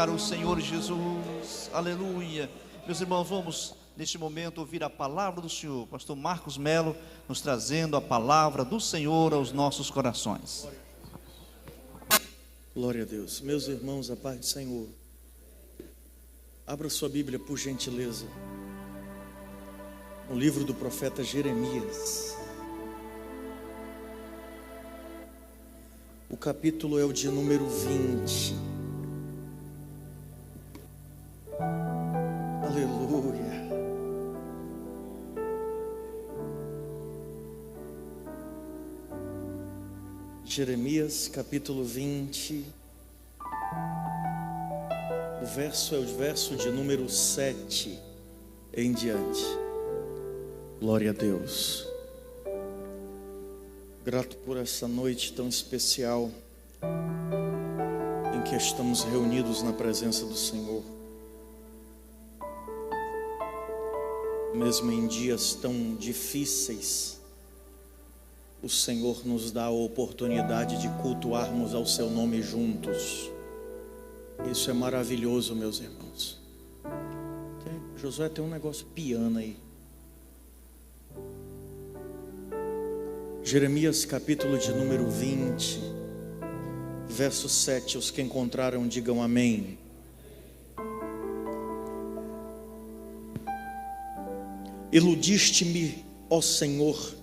glorificar o Senhor Jesus. Aleluia. Meus irmãos, vamos neste momento ouvir a palavra do Senhor. Pastor Marcos Melo nos trazendo a palavra do Senhor aos nossos corações. Glória a Deus. Meus irmãos, a paz do Senhor. Abra sua Bíblia, por gentileza, no livro do profeta Jeremias. O capítulo é o de número 20. Aleluia. Jeremias capítulo 20. O verso é o verso de número 7 em diante. Glória a Deus. Grato por essa noite tão especial em que estamos reunidos na presença do Senhor. Mesmo em dias tão difíceis, o Senhor nos dá a oportunidade de cultuarmos ao seu nome juntos. Isso é maravilhoso, meus irmãos. Josué, tem um negócio piano aí. Jeremias capítulo de número 20, verso 7. Os que encontraram digam amém. Iludiste-me, ó Senhor,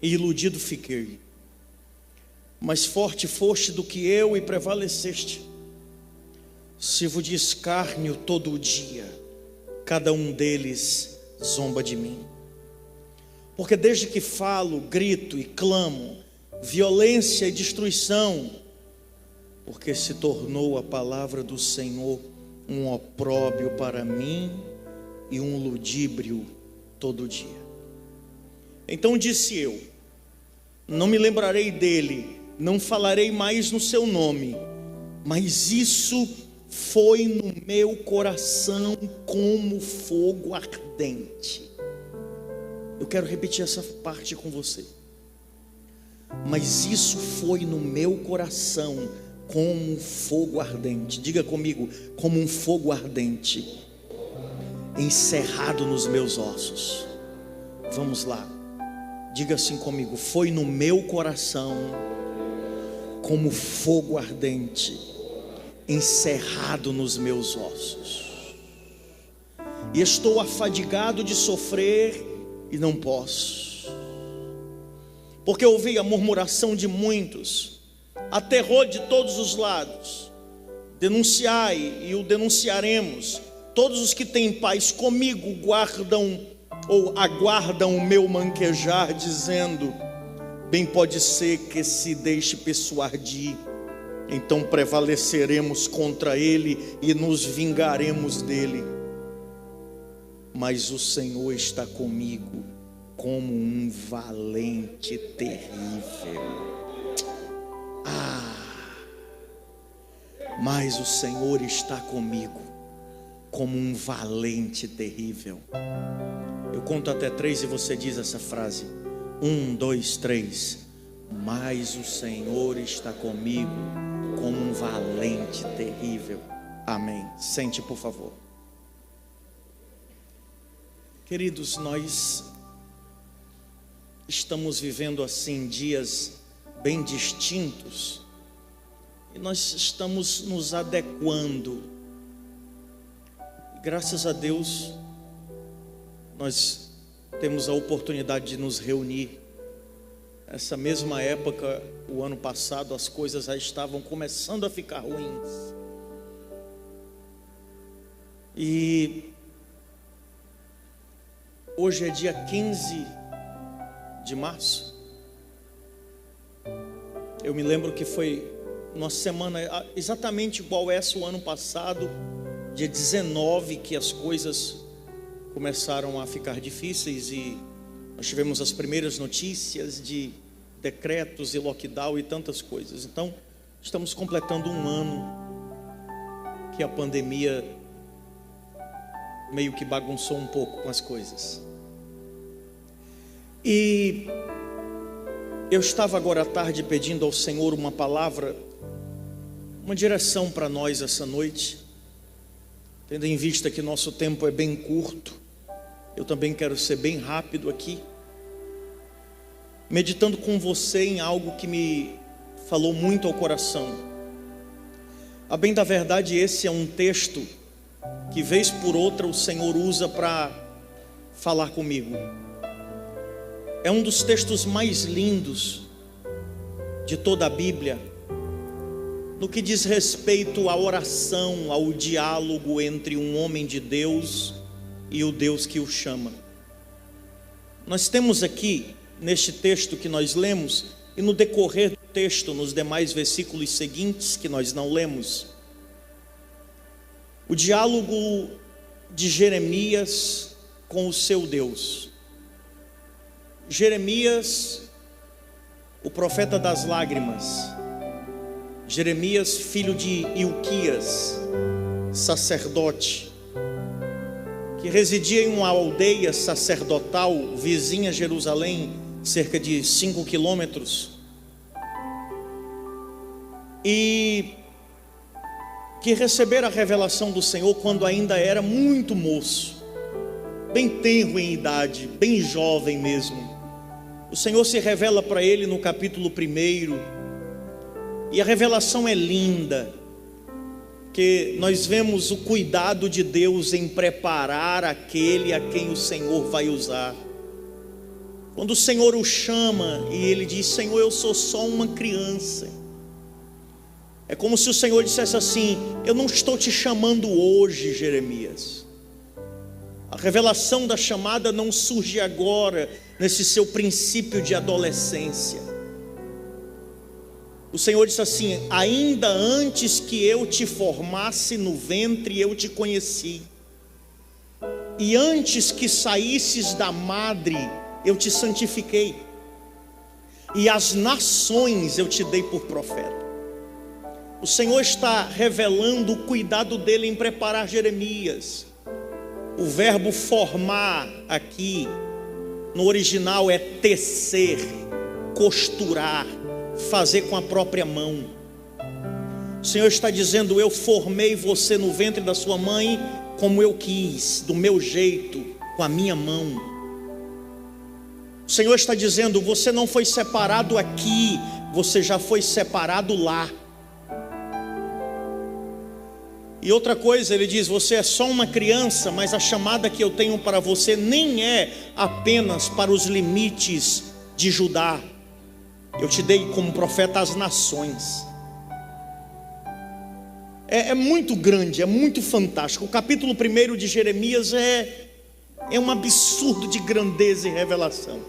e iludido fiquei. Mais forte foste do que eu e prevaleceste. Sirvo de escárnio todo o dia, cada um deles zomba de mim. Porque desde que falo, grito e clamo, violência e destruição, porque se tornou a palavra do Senhor um opróbrio para mim e um ludíbrio todo dia. Então disse eu: não me lembrarei dele, não falarei mais no seu nome, mas isso foi no meu coração como fogo ardente. Eu quero repetir essa parte com você. Mas isso foi no meu coração como um fogo ardente. Diga comigo, como um fogo ardente, encerrado nos meus ossos. Vamos lá, diga assim comigo: foi no meu coração como fogo ardente, encerrado nos meus ossos. E estou afadigado de sofrer e não posso, porque ouvi a murmuração de muitos, há terror de todos os lados. Denunciai e o denunciaremos. Todos os que têm paz comigo guardam ou aguardam o meu manquejar, dizendo: bem pode ser que se deixe persuadir. Então prevaleceremos contra ele e nos vingaremos dele. Mas o Senhor está comigo como um valente terrível. Mas o Senhor está comigo como um valente terrível. Eu conto até 3 e você diz essa frase: 1, 2, 3. Mas o Senhor está comigo como um valente terrível. Amém. Sente, por favor. Queridos, nós estamos vivendo assim dias bem distintos, e nós estamos nos adequando. Graças a Deus, nós temos a oportunidade de nos reunir. Essa mesma época, o ano passado, as coisas já estavam começando a ficar ruins. E hoje é dia 15 de março. Eu me lembro que foi uma semana exatamente igual essa o ano passado, dia 19, que as coisas começaram a ficar difíceis e nós tivemos as primeiras notícias de decretos e lockdown e tantas coisas. Então, estamos completando um ano que a pandemia meio que bagunçou um pouco com as coisas. E eu estava agora à tarde pedindo ao Senhor uma palavra, uma direção para nós essa noite. Tendo em vista que nosso tempo é bem curto, eu também quero ser bem rápido aqui, meditando com você em algo que me falou muito ao coração. A bem da verdade, esse é um texto que vez por outra o Senhor usa para falar comigo. É um dos textos mais lindos de toda a Bíblia, no que diz respeito à oração, ao diálogo entre um homem de Deus e o Deus que o chama. Nós temos aqui, neste texto que nós lemos, e no decorrer do texto, nos demais versículos seguintes que nós não lemos, o diálogo de Jeremias com o seu Deus. Jeremias, o profeta das lágrimas, Jeremias, filho de Ilquias, sacerdote, que residia em uma aldeia sacerdotal vizinha a Jerusalém, cerca de 5 quilômetros, e que recebera a revelação do Senhor quando ainda era muito moço, bem tenro em idade, bem jovem mesmo. O Senhor se revela para ele no capítulo 1, e a revelação é linda, que nós vemos o cuidado de Deus em preparar aquele a quem o Senhor vai usar. Quando o Senhor o chama e ele diz: Senhor, eu sou só uma criança. É como se o Senhor dissesse assim: eu não estou te chamando hoje, Jeremias. A revelação da chamada não surge agora, nesse seu princípio de adolescência. O Senhor disse assim: ainda antes que eu te formasse no ventre, eu te conheci. E antes que saísses da madre, eu te santifiquei. E as nações eu te dei por profeta. O Senhor está revelando o cuidado dele em preparar Jeremias. O verbo formar aqui, no original, é tecer, costurar, fazer com a própria mão. O Senhor está dizendo: eu formei você no ventre da sua mãe como eu quis, do meu jeito, com a minha mão. O Senhor está dizendo: você não foi separado aqui, você já foi separado lá. E outra coisa, ele diz: você é só uma criança, mas a chamada que eu tenho para você nem é apenas para os limites de Judá. Eu te dei como profeta às nações. É muito grande, é muito fantástico. O capítulo 1 de Jeremias é um absurdo de grandeza e revelação.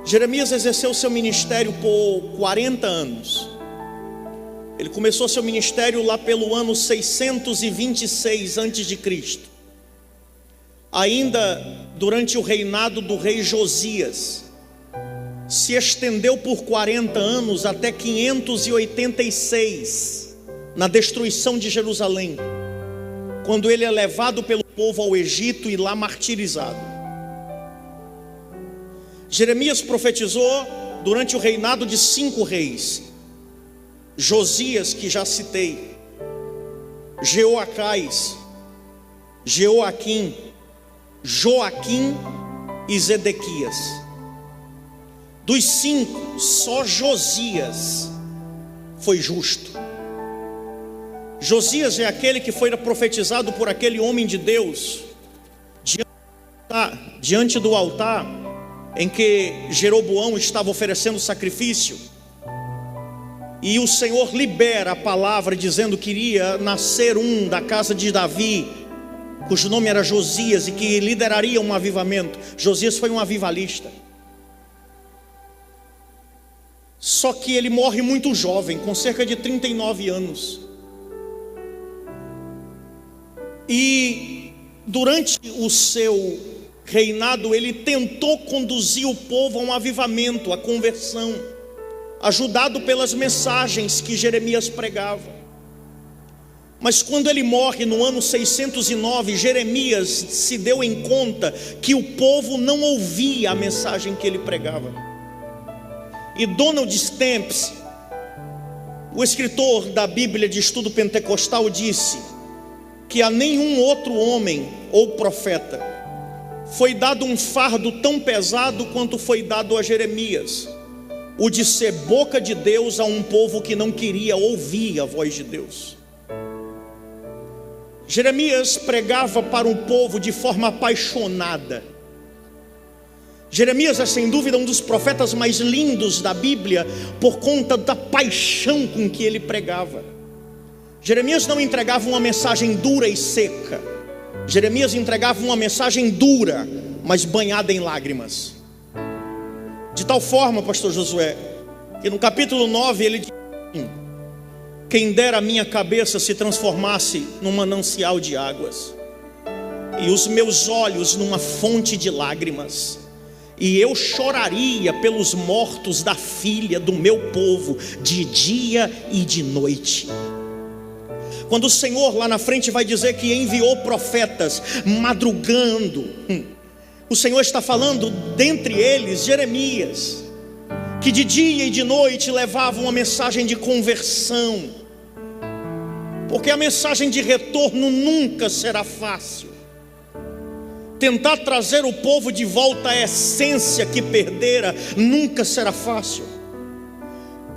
Jeremias exerceu seu ministério por 40 anos. Ele começou seu ministério lá pelo ano 626 a.C. Ainda durante o reinado do rei Josias. Se estendeu por 40 anos até 586, na destruição de Jerusalém, quando ele é levado pelo povo ao Egito e lá martirizado. Jeremias profetizou durante o reinado de 5 reis: Josias, que já citei, Jeoacás, Jeoaquim, Joaquim e Zedequias. Dos 5, só Josias foi justo. Josias é aquele que foi profetizado por aquele homem de Deus diante do altar em que Jeroboão estava oferecendo sacrifício. E o Senhor libera a palavra dizendo que iria nascer um da casa de Davi, cujo nome era Josias, e que lideraria um avivamento. Josias foi um avivalista. Só que ele morre muito jovem, com cerca de 39 anos. E durante o seu reinado, ele tentou conduzir o povo a um avivamento, a conversão, ajudado pelas mensagens que Jeremias pregava. Mas quando ele morre no ano 609, Jeremias se deu em conta que o povo não ouvia a mensagem que ele pregava. E Donald Stamps, o escritor da Bíblia de estudo pentecostal, disse que a nenhum outro homem ou profeta foi dado um fardo tão pesado quanto foi dado a Jeremias, o de ser boca de Deus a um povo que não queria ouvir a voz de Deus. Jeremias pregava para um povo de forma apaixonada. Jeremias é sem dúvida um dos profetas mais lindos da Bíblia, por conta da paixão com que ele pregava. Jeremias não entregava uma mensagem dura e seca. Jeremias entregava uma mensagem dura, mas banhada em lágrimas. De tal forma, pastor Josué, que no capítulo 9 ele diz: quem dera a minha cabeça se transformasse num manancial de águas, e os meus olhos numa fonte de lágrimas, e eu choraria pelos mortos da filha do meu povo, de dia e de noite. Quando o Senhor lá na frente vai dizer que enviou profetas madrugando, o Senhor está falando dentre eles Jeremias, que de dia e de noite levava uma mensagem de conversão, porque a mensagem de retorno nunca será fácil. Tentar trazer o povo de volta à essência que perdera nunca será fácil.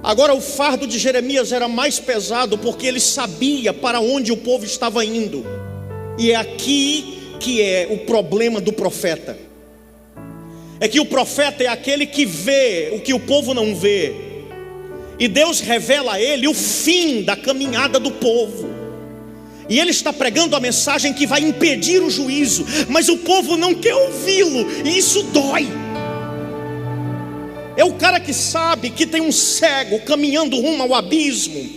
Agora o fardo de Jeremias era mais pesado, porque ele sabia para onde o povo estava indo. E é aqui que é o problema do profeta. É que o profeta é aquele que vê o que o povo não vê, e Deus revela a ele o fim da caminhada do povo. E ele está pregando a mensagem que vai impedir o juízo, mas o povo não quer ouvi-lo, e isso dói. É o cara que sabe que tem um cego caminhando rumo ao abismo,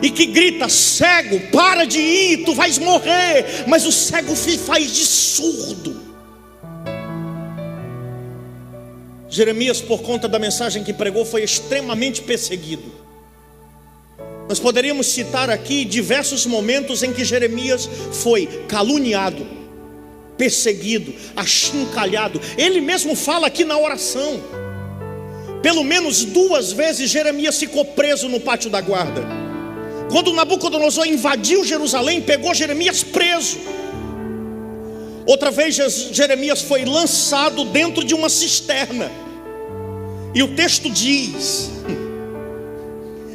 e que grita: cego, para de ir, tu vais morrer. Mas o cego faz de surdo. Jeremias, por conta da mensagem que pregou, foi extremamente perseguido. Nós poderíamos citar aqui diversos momentos em que Jeremias foi caluniado, perseguido, achincalhado. Ele mesmo fala aqui na oração. Pelo menos 2 vezes Jeremias ficou preso no pátio da guarda. Quando Nabucodonosor invadiu Jerusalém, pegou Jeremias preso. Outra vez Jeremias foi lançado dentro de uma cisterna. E o texto diz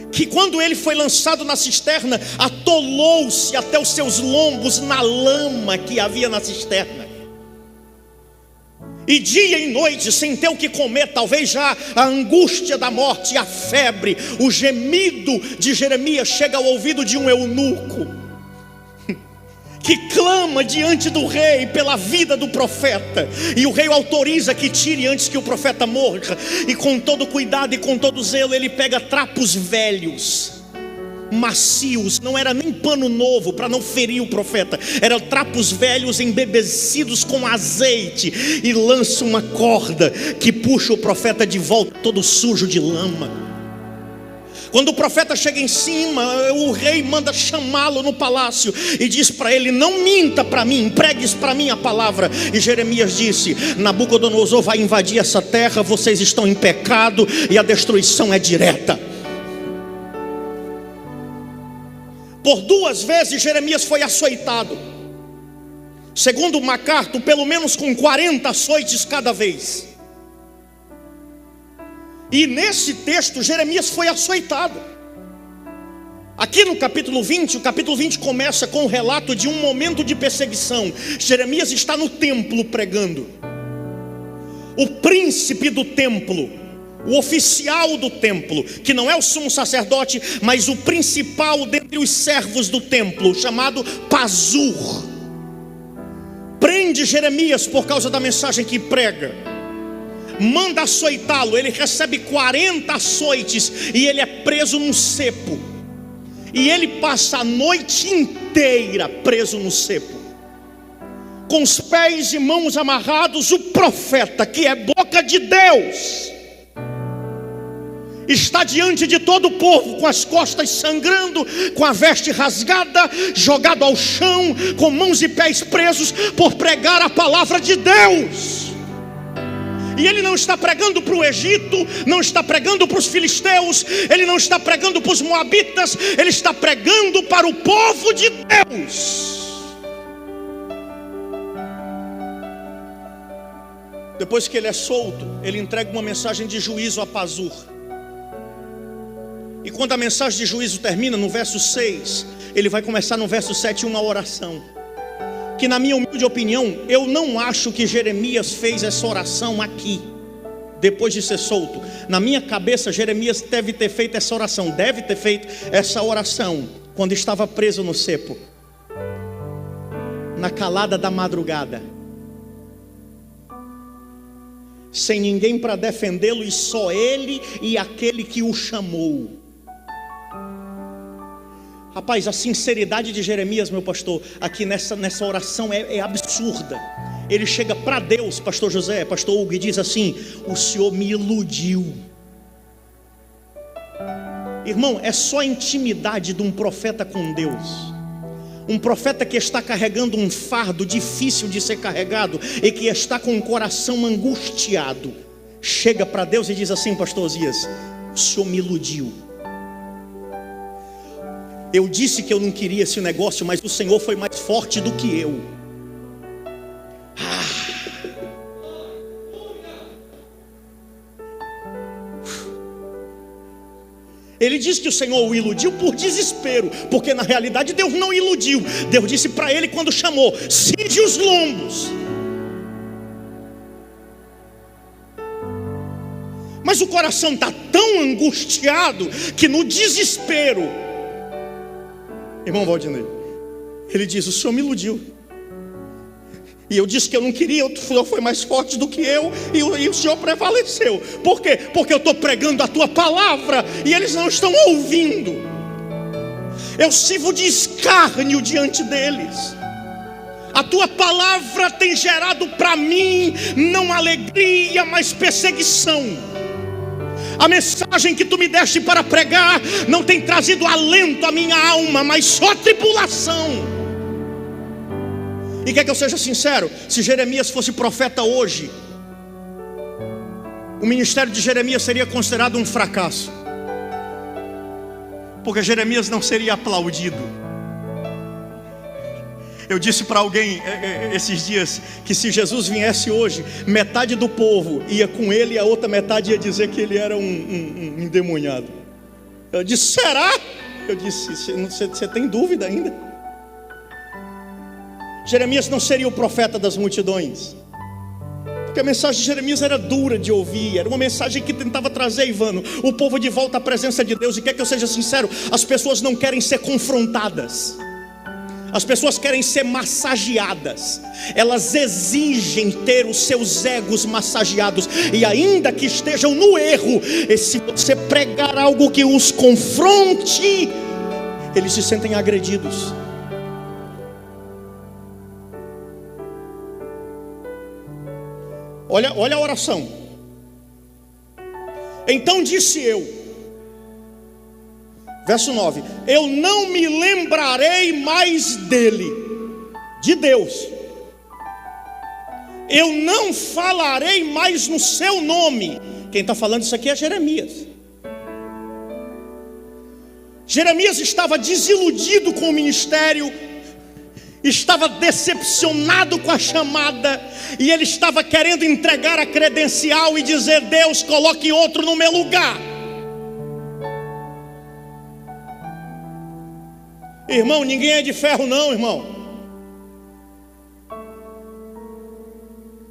que quando ele foi lançado na cisterna, atolou-se até os seus lombos na lama que havia na cisterna. E dia e noite, sem ter o que comer, talvez já a angústia da morte, a febre, o gemido de Jeremias chega ao ouvido de um eunuco, que clama diante do rei pela vida do profeta. E o rei autoriza que tire antes que o profeta morra. E com todo cuidado e com todo zelo, ele pega trapos velhos, macios, não era nem pano novo para não ferir o profeta, eram trapos velhos embebecidos com azeite, e lança uma corda que puxa o profeta de volta, todo sujo de lama. Quando o profeta chega em cima, o rei manda chamá-lo no palácio e diz para ele: não minta para mim, pregues para mim a palavra. E Jeremias disse: Nabucodonosor vai invadir essa terra, vocês estão em pecado e a destruição é direta. Por 2 vezes Jeremias foi açoitado, segundo MacArthur, pelo menos com 40 açoites cada vez. E nesse texto Jeremias foi açoitado. Aqui no capítulo 20, o capítulo 20 começa com o relato de um momento de perseguição. Jeremias está no templo pregando. O príncipe do templo, o oficial do templo, que não é o sumo sacerdote, mas o principal dentre os servos do templo, chamado Pazur, prende Jeremias por causa da mensagem que prega. Manda açoitá-lo, ele recebe 40 açoites e ele é preso num cepo. E ele passa a noite inteira preso no cepo, com os pés e mãos amarrados. O profeta, que é boca de Deus, está diante de todo o povo, com as costas sangrando, com a veste rasgada, jogado ao chão, com mãos e pés presos, por pregar a palavra de Deus. E ele não está pregando para o Egito, não está pregando para os filisteus, ele não está pregando para os moabitas, ele está pregando para o povo de Deus. Depois que ele é solto, ele entrega uma mensagem de juízo a Pazur. E quando a mensagem de juízo termina, no verso 6, ele vai começar no verso 7 uma oração. Que na minha humilde opinião, eu não acho que Jeremias fez essa oração aqui, depois de ser solto. Na minha cabeça, Jeremias deve ter feito essa oração quando estava preso no cepo, na calada da madrugada, sem ninguém para defendê-lo, e só ele e aquele que o chamou. Rapaz, a sinceridade de Jeremias, meu pastor, aqui nessa oração é absurda. Ele chega para Deus, pastor José, pastor Hugo, e diz assim: o Senhor me iludiu. Irmão, é só a intimidade de um profeta com Deus. Um profeta que está carregando um fardo difícil de ser carregado e que está com o coração angustiado, chega para Deus e diz assim: pastor Osias, o Senhor me iludiu. Eu disse que eu não queria esse negócio, mas o Senhor foi mais forte do que eu. Ele diz que o Senhor o iludiu por desespero, porque na realidade Deus não iludiu. Deus disse para ele quando chamou: cinge os lombos. Mas o coração está tão angustiado que no desespero, irmão Valdinei, ele diz: o Senhor me iludiu. E eu disse que eu não queria, o Senhor foi mais forte do que eu, e o Senhor prevaleceu. Por quê? Porque eu estou pregando a tua palavra e eles não estão ouvindo. Eu sirvo de escárnio diante deles. A tua palavra tem gerado para mim não alegria, mas perseguição. A mensagem que tu me deste para pregar não tem trazido alento à minha alma, mas só tribulação. E quer que eu seja sincero? Se Jeremias fosse profeta hoje, o ministério de Jeremias seria considerado um fracasso, porque Jeremias não seria aplaudido. Eu disse para alguém esses dias que se Jesus viesse hoje, metade do povo ia com ele e a outra metade ia dizer que ele era um endemoniado. Eu disse: será? Eu disse: você tem dúvida ainda? Jeremias não seria o profeta das multidões, porque a mensagem de Jeremias era dura de ouvir. Era uma mensagem que tentava trazer, Ivano, o povo de volta à presença de Deus. E quer que eu seja sincero, as pessoas não querem ser confrontadas, as pessoas querem ser massageadas. Elas exigem ter os seus egos massageados. E ainda que estejam no erro, e se você pregar algo que os confronte, eles se sentem agredidos. Olha a oração. Então disse eu, verso 9: eu não me lembrarei mais dele, de Deus. Eu não falarei mais no seu nome. Quem está falando isso aqui é Jeremias. Jeremias estava desiludido com o ministério, estava decepcionado com a chamada, e ele estava querendo entregar a credencial e dizer: Deus, coloque outro no meu lugar. Irmão, ninguém é de ferro não, irmão.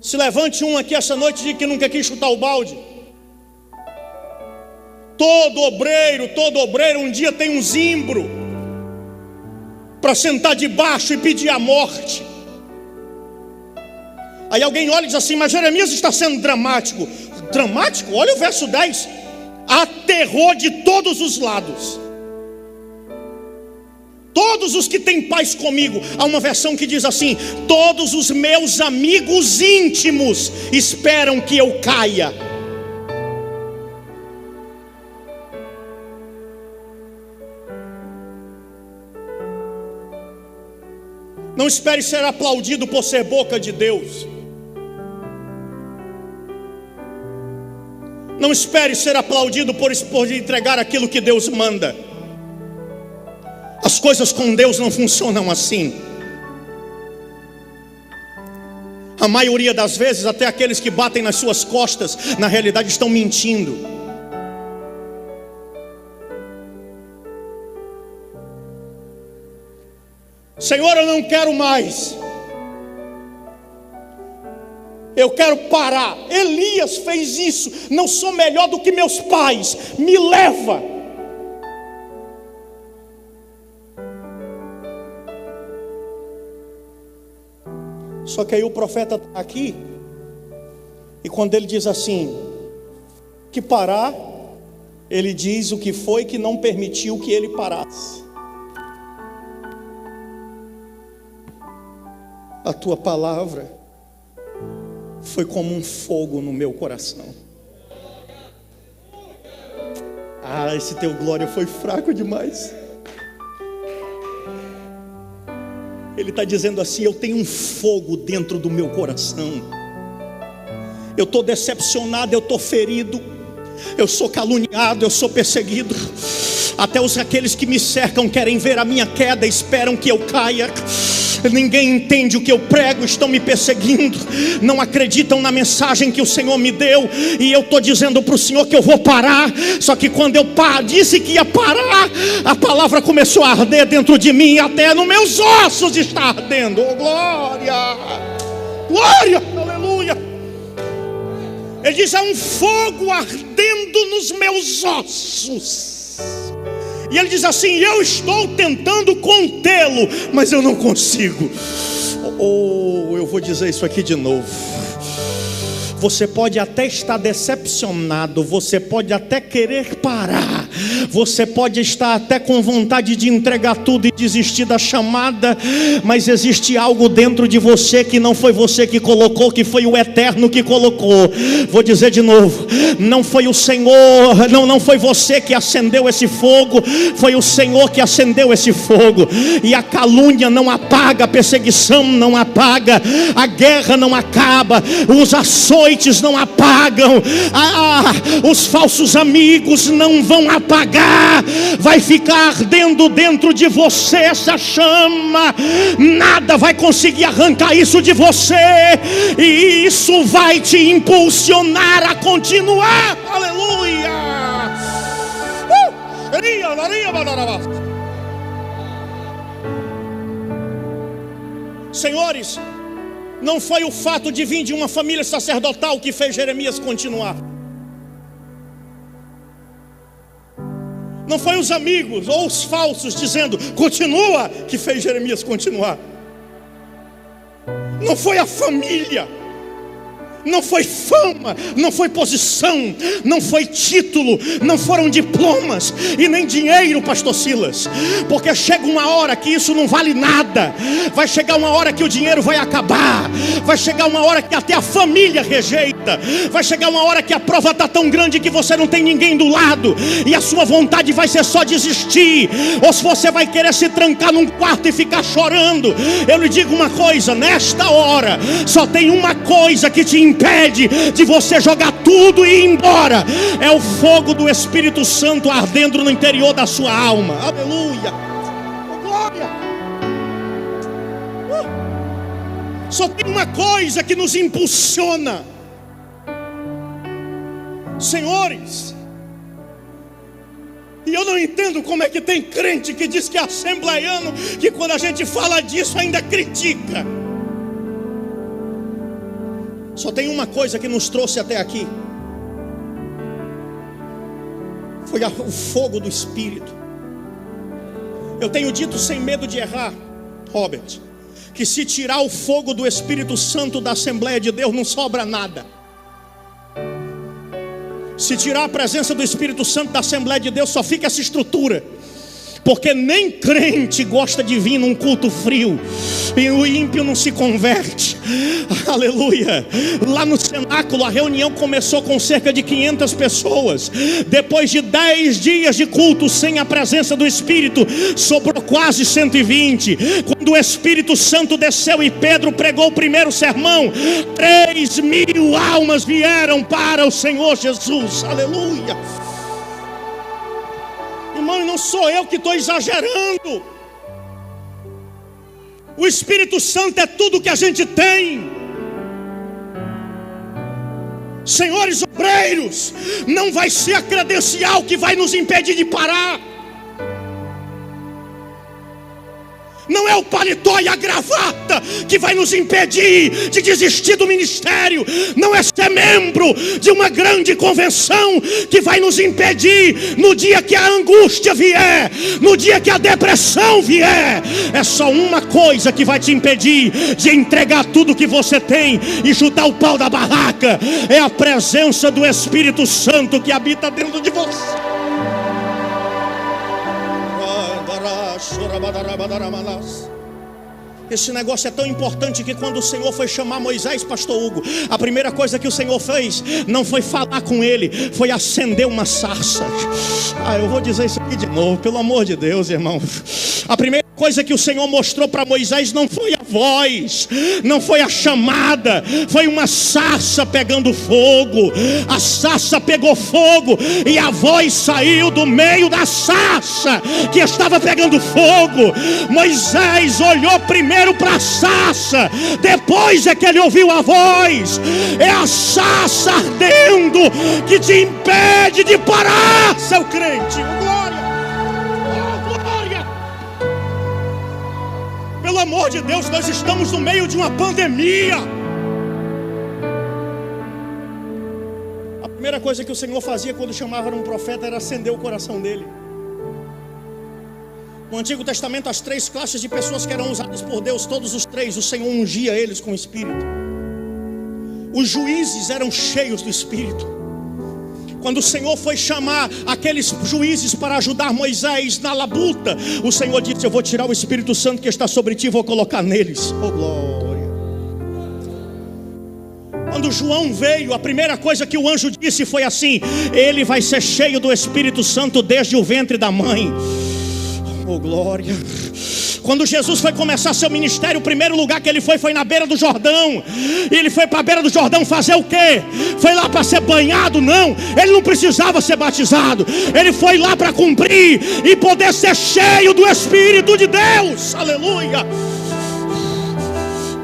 Se levante um aqui essa noite e diga que nunca quis chutar o balde. Todo obreiro um dia tem um zimbro para sentar debaixo e pedir a morte. Aí alguém olha e diz assim: mas Jeremias está sendo dramático. Dramático? Olha o verso 10. Aterrou de todos os lados todos os que têm paz comigo. Há uma versão que diz assim: todos os meus amigos íntimos esperam que eu caia. Não espere ser aplaudido por ser boca de Deus. Não espere ser aplaudido por entregar aquilo que Deus manda. As coisas com Deus não funcionam assim. A maioria das vezes, até aqueles que batem nas suas costas, na realidade estão mentindo. Senhor, eu não quero mais. Eu quero parar. Elias fez isso. Não sou melhor do que meus pais. Me leva. Só que aí o profeta está aqui. E quando ele diz assim, que parar, ele diz o que foi que não permitiu que ele parasse. A tua palavra foi como um fogo no meu coração. Ah, esse teu glória foi fraco demais. Ele está dizendo assim: eu tenho um fogo dentro do meu coração. Eu estou decepcionado, eu estou ferido, eu sou caluniado, eu sou perseguido. Até aqueles que me cercam querem ver a minha queda, esperam que eu caia. Ninguém entende o que eu prego, estão me perseguindo, não acreditam na mensagem que o Senhor me deu. E eu estou dizendo para o Senhor que eu vou parar. Só que quando eu disse que ia parar, a palavra começou a arder dentro de mim. Até nos meus ossos está ardendo. Oh, glória, glória, aleluia. Ele diz: é um fogo ardendo nos meus ossos. E ele diz assim: eu estou tentando contê-lo, mas eu não consigo. Eu vou dizer isso aqui de novo. Você pode até estar decepcionado, você pode até querer parar, você pode estar até com vontade de entregar tudo e desistir da chamada, mas existe algo dentro de você que não foi você que colocou, que foi o Eterno que colocou. Vou dizer de novo: não foi o Senhor, não foi você que acendeu esse fogo, foi o Senhor que acendeu esse fogo. E a calúnia não apaga, a perseguição não apaga, a guerra não acaba, os açoites não apagam, os falsos amigos não vão apagar. Vai ficar ardendo dentro de você essa chama. Nada vai conseguir arrancar isso de você, e isso vai te impulsionar a continuar. Aleluia. Senhores, não foi o fato de vir de uma família sacerdotal que fez Jeremias continuar. Não foi os amigos ou os falsos dizendo continua que fez Jeremias continuar. Não foi a família, não foi fama, não foi posição, não foi título, não foram diplomas e nem dinheiro, pastor Silas. Porque chega uma hora que isso não vale nada. Vai chegar uma hora que o dinheiro vai acabar. Vai chegar uma hora que até a família rejeita. Vai chegar uma hora que a prova está tão grande que você não tem ninguém do lado, e a sua vontade vai ser só desistir. Ou se você vai querer se trancar num quarto e ficar chorando. Eu lhe digo uma coisa: nesta hora só tem uma coisa que te impede de você jogar tudo e ir embora. É o fogo do Espírito Santo ardendo no interior da sua alma. Aleluia, glória. Só tem uma coisa que nos impulsiona. Senhores, e eu não entendo como é que tem crente que diz que é assembleiano, que quando a gente fala disso ainda critica. Só tem uma coisa que nos trouxe até aqui. Foi o fogo do Espírito. Eu tenho dito sem medo de errar, Robert, que se tirar o fogo do Espírito Santo da Assembleia de Deus, não sobra nada. Se tirar a presença do Espírito Santo da Assembleia de Deus, só fica essa estrutura. Porque nem crente gosta de vir num culto frio, e o ímpio não se converte. Aleluia. Lá no cenáculo a reunião começou com cerca de 500 pessoas. Depois de 10 dias de culto sem a presença do Espírito, sobrou quase 120. Quando o Espírito Santo desceu e Pedro pregou o primeiro sermão, 3.000 almas vieram para o Senhor Jesus. Aleluia. Irmão, não sou eu que estou exagerando. O Espírito Santo é tudo que a gente tem. Senhores obreiros, não vai ser a credencial que vai nos impedir de parar. Não é o paletó e a gravata que vai nos impedir de desistir do ministério. Não é ser membro de uma grande convenção que vai nos impedir no dia que a angústia vier, no dia que a depressão vier. É só uma coisa que vai te impedir de entregar tudo que você tem e chutar o pau da barraca. É a presença do Espírito Santo que habita dentro de você. Esse negócio é tão importante que quando o Senhor foi chamar Moisés, pastor Hugo, a primeira coisa que o Senhor fez não foi falar com ele, foi acender uma sarça. Eu vou dizer isso aqui de novo, pelo amor de Deus, irmão. A primeira coisa que o Senhor mostrou para Moisés não foi a voz, não foi a chamada, foi uma sarça pegando fogo. A sarça pegou fogo e a voz saiu do meio da sarça que estava pegando fogo. Moisés olhou primeiro para a sarça, depois é que ele ouviu a voz. É a sarça ardendo que te impede de parar, seu crente. Glória! Pelo amor de Deus, nós estamos no meio de uma pandemia. A primeira coisa que o Senhor fazia quando chamava um profeta era acender o coração dele. No Antigo Testamento, as 3 classes de pessoas que eram usadas por Deus, todos os 3, o Senhor ungia eles com o Espírito. Os juízes eram cheios do Espírito. Quando o Senhor foi chamar aqueles juízes para ajudar Moisés na labuta, o Senhor disse: eu vou tirar o Espírito Santo que está sobre ti e vou colocar neles. Oh glória! Quando João veio, a primeira coisa que o anjo disse foi assim: ele vai ser cheio do Espírito Santo desde o ventre da mãe. Oh glória! Quando Jesus foi começar seu ministério, o primeiro lugar que ele foi na beira do Jordão. E ele foi para a beira do Jordão fazer o quê? Foi lá para ser banhado? Não, ele não precisava ser batizado. Ele foi lá para cumprir e poder ser cheio do Espírito de Deus. Aleluia!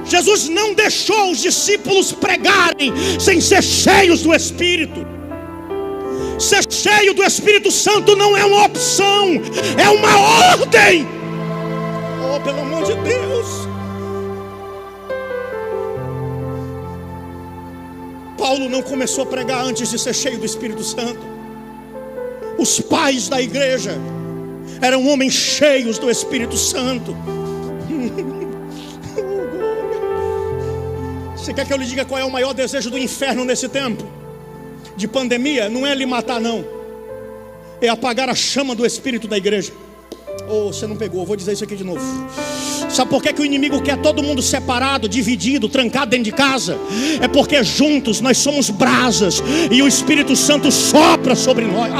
Jesus não deixou os discípulos pregarem sem ser cheios do Espírito. Ser cheio do Espírito Santo não é uma opção, é uma ordem. Oh, pelo amor de Deus. Paulo não começou a pregar antes de ser cheio do Espírito Santo. Os pais da igreja eram homens cheios do Espírito Santo. Você quer que eu lhe diga qual é o maior desejo do inferno nesse tempo de pandemia? Não é lhe matar, não. É apagar a chama do Espírito da igreja. Oh, você não pegou, eu vou dizer isso aqui de novo. Sabe por que o inimigo quer todo mundo separado, dividido, trancado dentro de casa? É porque juntos nós somos brasas e o Espírito Santo sopra sobre nós.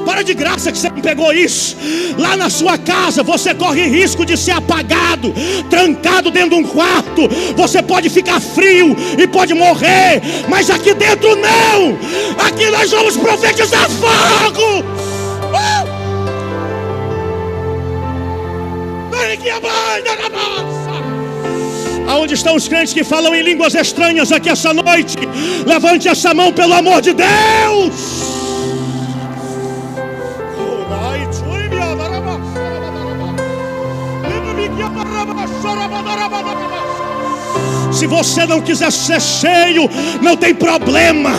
Para de graça que você não pegou isso. Lá na sua casa você corre risco de ser apagado, trancado dentro de um quarto. Você pode ficar frio e pode morrer, mas aqui dentro não. Aqui nós vamos profetizar fogo. Aonde estão os crentes que falam em línguas estranhas aqui essa noite? Levante essa mão, pelo amor de Deus. Se você não quiser ser cheio, não tem problema.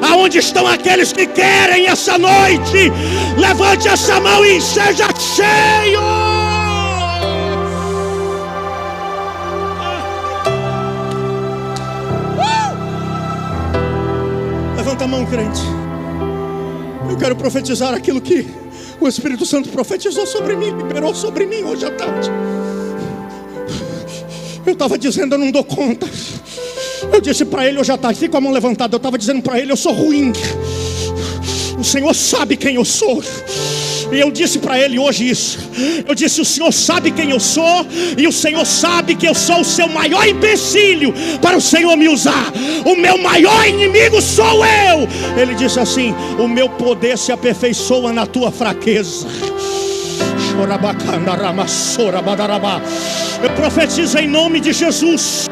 Aonde estão aqueles que querem essa noite? Levante essa mão e seja cheio. Levanta a mão, crente. Eu quero profetizar aquilo que o Espírito Santo profetizou sobre mim, liberou sobre mim hoje à tarde. Eu estava dizendo: eu não dou conta. Eu disse para ele hoje à tarde, fica com a mão levantada. Eu estava dizendo para ele: eu sou ruim. O Senhor sabe quem eu sou. E eu disse para ele hoje isso. Eu disse: o Senhor sabe quem eu sou, e o Senhor sabe que eu sou o seu maior empecilho para o Senhor me usar. O meu maior inimigo sou eu. Ele disse assim: o meu poder se aperfeiçoa na tua fraqueza. Eu profetizo em nome de Jesus.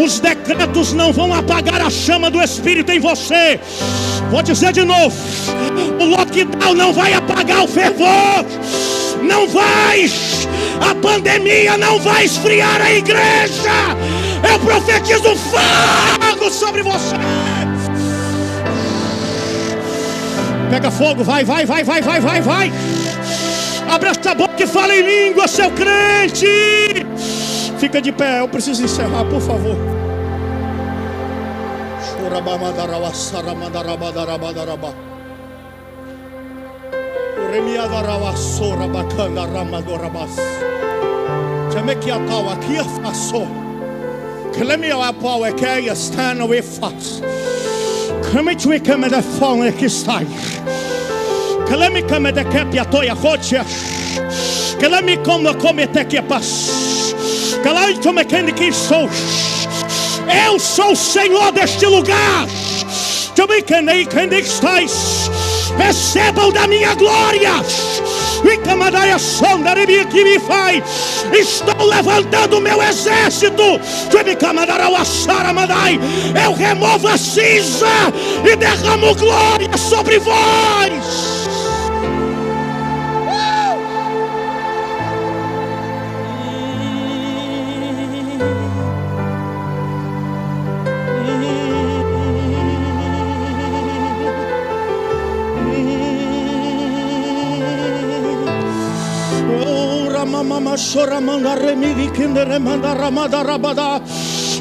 Os decretos não vão apagar a chama do Espírito em você. Vou dizer de novo: o lockdown não vai apagar o fervor. Não vai. A pandemia não vai esfriar a igreja. Eu profetizo fogo sobre você. Pega fogo, vai. Abre essa boca e fala em língua, seu crente. Fica de pé, eu preciso encerrar, por favor. Eu sou o Senhor deste lugar. Recebam da minha glória. Estou levantando o meu exército. Eu removo a cinza e derramo glória sobre vós. Choramanda remidi kindere manda ramada rabada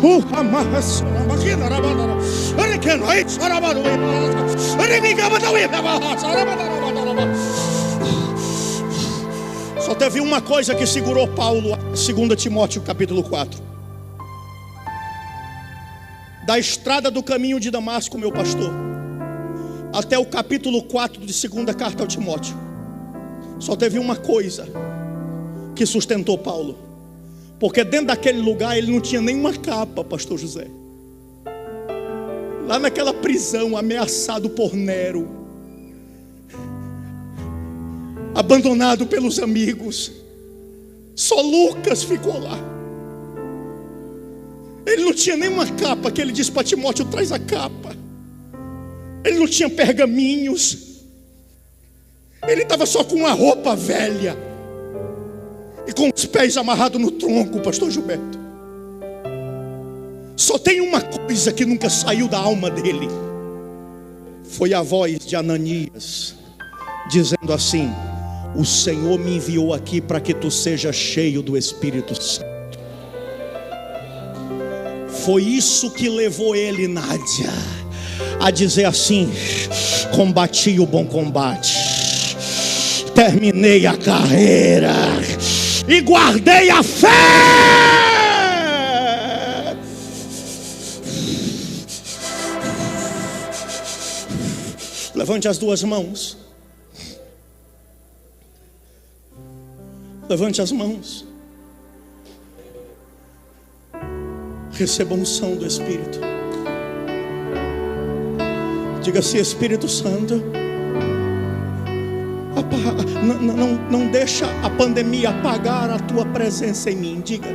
uhamahas makina rabada reken aí sarabado remiga badawi sarabada. Só teve uma coisa que segurou Paulo, 2 Timóteo capítulo 4. Da estrada do caminho de Damasco, meu pastor, até o capítulo 4 de 2ª carta ao Timóteo, só teve uma coisa que sustentou Paulo, porque dentro daquele lugar ele não tinha nenhuma capa, pastor José. Lá naquela prisão, ameaçado por Nero, abandonado pelos amigos, só Lucas ficou lá. Ele não tinha nenhuma capa, que ele disse para Timóteo: traz a capa. Ele não tinha pergaminhos, ele estava só com uma roupa velha e com os pés amarrados no tronco, pastor Gilberto. Só tem uma coisa que nunca saiu da alma dele. Foi a voz de Ananias dizendo assim: o Senhor me enviou aqui para que tu sejas cheio do Espírito Santo. Foi isso que levou ele, Nádia, a dizer assim: combati o bom combate, terminei a carreira e guardei a fé. Levante as duas mãos. Levante as mãos. Receba a unção do Espírito. Diga assim: Espírito Santo, não deixa a pandemia apagar a tua presença em mim. Diga,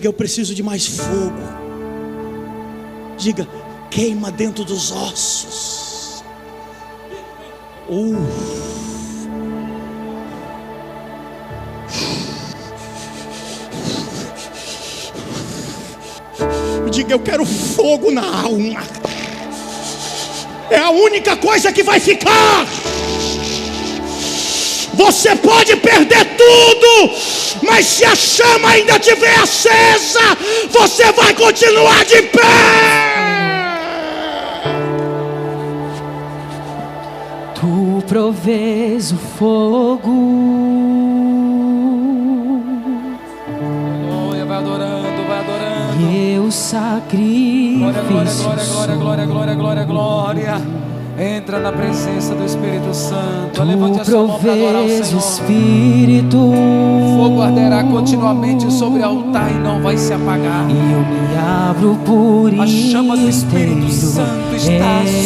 eu preciso de mais fogo. Diga, queima dentro dos ossos. Diga, eu quero fogo na alma. É a única coisa que vai ficar. Você pode perder tudo, mas se a chama ainda estiver acesa, você vai continuar de pé. Tu provês o fogo. Vai adorando, vai adorando. E eu sacrifício. Glória. Entra na presença do Espírito Santo. Levante a sua mão para adorar o Senhor. Espírito. O fogo arderá continuamente sobre o altar e não vai se apagar. E eu me abro por inteiro. A chama do Espírito Santo está sobre